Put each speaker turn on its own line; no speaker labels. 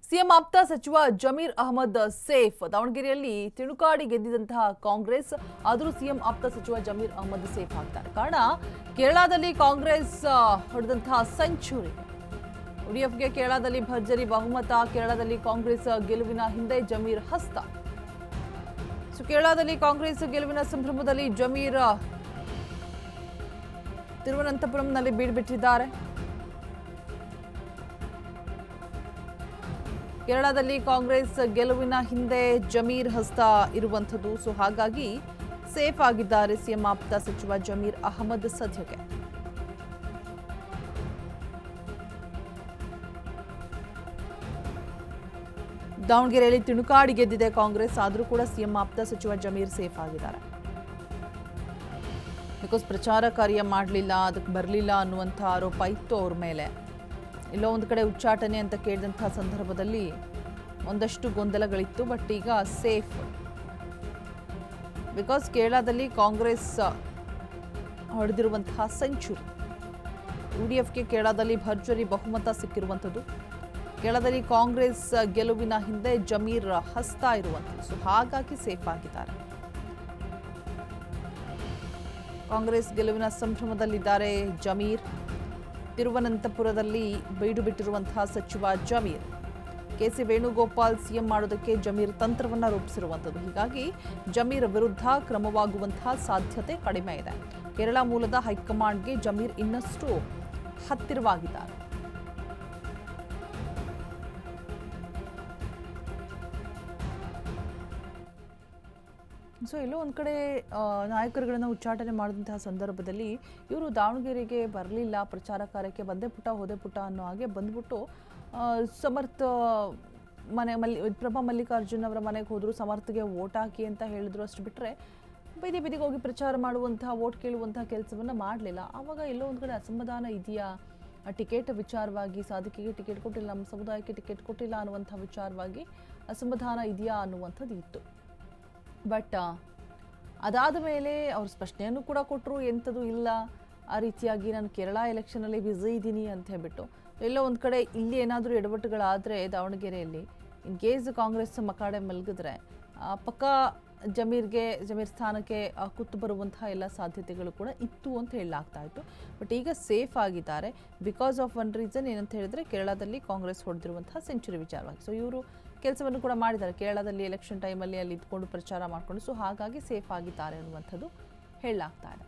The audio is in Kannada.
ಸಿಎಂ ಆಪ್ತ ಸಚಿವ ಜಮೀರ್ ಅಹಮದ್ ಸೇಫ್. ದಾವಣಗೆರೆಯಲ್ಲಿ ತಿಣುಕಾಡಿ ಗೆದ್ದಿದ್ದಂತಹ ಕಾಂಗ್ರೆಸ್ ಆದರೂ ಸಿಎಂ ಆಪ್ತ ಸಚಿವ ಜಮೀರ್ ಅಹಮದ್ ಸೇಫ್ ಆಗ್ತಾರೆ. ಕಾರಣ ಕೇರಳದಲ್ಲಿ ಕಾಂಗ್ರೆಸ್ ಹೊಡೆದಂತಹ ಸೆಂಚುರಿ. ಯುಡಿಎಫ್ಗೆ ಕೇರಳದಲ್ಲಿ ಭರ್ಜರಿ ಬಹುಮತ. ಕೇರಳದಲ್ಲಿ ಕಾಂಗ್ರೆಸ್ ಗೆಲುವಿನ ಹಿಂದೆ ಜಮೀರ್ ಹಸ್ತ. ಕೇರಳದಲ್ಲಿ ಕಾಂಗ್ರೆಸ್ ಗೆಲುವಿನ ಸಂಭ್ರಮದಲ್ಲಿ ಜಮೀರ್ ತಿರುವನಂತಪುರಂನಲ್ಲಿ ಬೀಡುಬಿಟ್ಟಿದ್ದಾರೆ. ಕೇರಳದಲ್ಲಿ ಕಾಂಗ್ರೆಸ್ ಗೆಲುವಿನ ಹಿಂದೆ ಜಮೀರ್ ಹಸ್ತ ಇರುವಂಥದ್ದು. ಹಾಗಾಗಿ ಸೇಫ್ ಆಗಿದ್ದಾರೆ ಸಿಎಂ ಆಪ್ತ ಸಚಿವ ಜಮೀರ್ ಅಹಮದ್ ಸದ್ಯಕ್ಕೆ. ದಾವಣಗೆರೆಯಲ್ಲಿ ತಿಣುಕಾಡಿ ಗೆದ್ದಿದೆ ಕಾಂಗ್ರೆಸ್, ಆದರೂ ಕೂಡ ಸಿಎಂ ಆಪ್ತ ಸಚಿವ ಜಮೀರ್ ಸೇಫ್ ಆಗಿದ್ದಾರೆ. ಬಿಕಾಸ್ ಪ್ರಚಾರ ಕಾರ್ಯ ಮಾಡಲಿಲ್ಲ, ಅದಕ್ಕೆ ಬರಲಿಲ್ಲ ಅನ್ನುವಂಥ ಆರೋಪ ಇತ್ತು ಅವ್ರ ಮೇಲೆ. ಎಲ್ಲೋ ಒಂದು ಕಡೆ ಉಚ್ಚಾಟನೆ ಅಂತ ಕೇಳಿದಂತಹ ಸಂದರ್ಭದಲ್ಲಿ ಒಂದಷ್ಟು ಗೊಂದಲಗಳಿತ್ತು. ಬಟ್ ಈಗ ಸೇಫ್. ಬಿಕಾಸ್ ಕೇರಳದಲ್ಲಿ ಕಾಂಗ್ರೆಸ್ ಹೊಡೆದಿರುವಂತಹ ಸೆಂಚುರಿ. ಯುಡಿಎಫ್ಗೆ ಕೇರಳದಲ್ಲಿ ಭರ್ಜರಿ ಬಹುಮತ ಸಿಕ್ಕಿರುವಂಥದ್ದು. ಕೇರಳದಲ್ಲಿ ಕಾಂಗ್ರೆಸ್ ಗೆಲುವಿನ ಹಿಂದೆ ಜಮೀರ್ ಹಸ್ತ ಇರುವಂಥದ್ದು. ಹಾಗಾಗಿ ಸೇಫ್ ಆಗಿದ್ದಾರೆ. ಕಾಂಗ್ರೆಸ್ ಗೆಲುವಿನ ಸಂಭ್ರಮದಲ್ಲಿದ್ದಾರೆ ಜಮೀರ್. ತಿರುವನಂತಪುರದಲ್ಲಿ ಬೀಡು ಬಿಟ್ಟಿರುವಂತಹ ಸಚಿವ ಜಮೀರ್. ಕೆಸಿ ವೇಣುಗೋಪಾಲ್ ಸಿಎಂ ಮಾಡೋದಕ್ಕೆ ಜಮೀರ್ ತಂತ್ರವನ್ನ ರೂಪಿಸಿರುವಂಥದ್ದು. ಹೀಗಾಗಿ ಜಮೀರ್ ವಿರುದ್ಧ ಕ್ರಮವಾಗುವಂತಹ ಸಾಧ್ಯತೆ ಕಡಿಮೆ ಇದೆ. ಕೇರಳ ಮೂಲದ ಹೈಕಮಾಂಡ್ಗೆ ಜಮೀರ್ ಇನ್ನಷ್ಟು ಹತ್ತಿರವಾಗಿದ್ದಾರೆ. ಎಲ್ಲೋ ಒಂದು ಕಡೆ ನಾಯಕರುಗಳನ್ನು ಉಚ್ಚಾಟನೆ ಮಾಡಿದಂತಹ ಸಂದರ್ಭದಲ್ಲಿ ಇವರು ದಾವಣಗೆರೆಗೆ ಬರಲಿಲ್ಲ, ಪ್ರಚಾರ ಕಾರ್ಯಕ್ಕೆ ಬಂದೇ ಪುಟ ಹೋದೆ ಪುಟ ಅನ್ನೋ ಹಾಗೆ ಬಂದ್ಬಿಟ್ಟು ಸಮರ್ಥ ಪ್ರಭಾ ಮಲ್ಲಿಕಾರ್ಜುನ್ ಅವರ ಮನೆಗೆ ಹೋದ್ರು, ಸಮರ್ಥಗೆ ವೋಟ್ ಹಾಕಿ ಅಂತ ಹೇಳಿದ್ರು. ಅಷ್ಟು ಬಿಟ್ಟರೆ ಬೀದಿ ಬೀದಿಗೆ ಹೋಗಿ ಪ್ರಚಾರ ಮಾಡುವಂತಹ, ವೋಟ್ ಕೇಳುವಂತಹ ಕೆಲಸವನ್ನು ಮಾಡಲಿಲ್ಲ. ಆವಾಗ ಎಲ್ಲೋ ಒಂದು ಕಡೆ ಅಸಮಾಧಾನ ಇದೆಯಾ, ಟಿಕೆಟ್ ವಿಚಾರವಾಗಿ, ಸಾಧಕಿಗೆ ಟಿಕೆಟ್ ಕೊಟ್ಟಿಲ್ಲ, ನಮ್ಮ ಸಮುದಾಯಕ್ಕೆ ಟಿಕೆಟ್ ಕೊಟ್ಟಿಲ್ಲ ಅನ್ನುವಂಥ ವಿಚಾರವಾಗಿ ಅಸಮಾಧಾನ ಇದೆಯಾ ಅನ್ನುವಂಥದ್ದು ಇತ್ತು. ಬಟ್ ಅದಾದ ಮೇಲೆ ಅವ್ರು ಸ್ಪಷ್ಟನೆಯನ್ನು ಕೂಡ ಕೊಟ್ಟರು, ಎಂಥದ್ದು ಇಲ್ಲ ಆ ರೀತಿಯಾಗಿ ನಾನು ಕೇರಳ ಎಲೆಕ್ಷನಲ್ಲಿ ಬ್ಯುಸಿ ಇದ್ದೀನಿ ಅಂತ ಹೇಳ್ಬಿಟ್ಟು. ಎಲ್ಲೋ ಒಂದು ಕಡೆ ಇಲ್ಲಿ ಏನಾದರೂ ಎಡವಟ್ಟುಗಳಾದರೆ ದಾವಣಗೆರೆಯಲ್ಲಿ ಇನ್ ಕೇಸ್ ಕಾಂಗ್ರೆಸ್ ಮಕಾಡೆ ಮಲಗಿದ್ರೆ ಪಕ್ಕಾ ಜಮೀರ್ ಸ್ಥಾನಕ್ಕೆ ಕುತ್ತು ಬರುವಂತಹ ಎಲ್ಲ ಸಾಧ್ಯತೆಗಳು ಕೂಡ ಇತ್ತು ಅಂತ ಹೇಳಲಾಗ್ತಾ ಇತ್ತು. ಬಟ್ ಈಗ ಸೇಫ್ ಆಗಿದ್ದಾರೆ ಬಿಕಾಸ್ ಆಫ್ ಒನ್ ರೀಸನ್. ಏನಂತ ಹೇಳಿದ್ರೆ ಕೇರಳದಲ್ಲಿ ಕಾಂಗ್ರೆಸ್ ಹೊಡೆದಿರುವಂತಹ ಸೆಂಚುರಿ ವಿಚಾರವಾಗಿ. ಇವರು ಕೆಲಸವನ್ನು ಕೂಡ ಮಾಡಿದ್ದಾರೆ ಕೇರಳದಲ್ಲಿ ಎಲೆಕ್ಷನ್ ಟೈಮಲ್ಲಿ ಅಲ್ಲಿ ಇದ್ಕೊಂಡು ಪ್ರಚಾರ ಮಾಡಿಕೊಂಡು. ಹಾಗಾಗಿ ಸೇಫ್ ಆಗಿದ್ದಾರೆ ಅನ್ನುವಂಥದ್ದು ಹೇಳಲಾಗ್ತಾ ಇದೆ.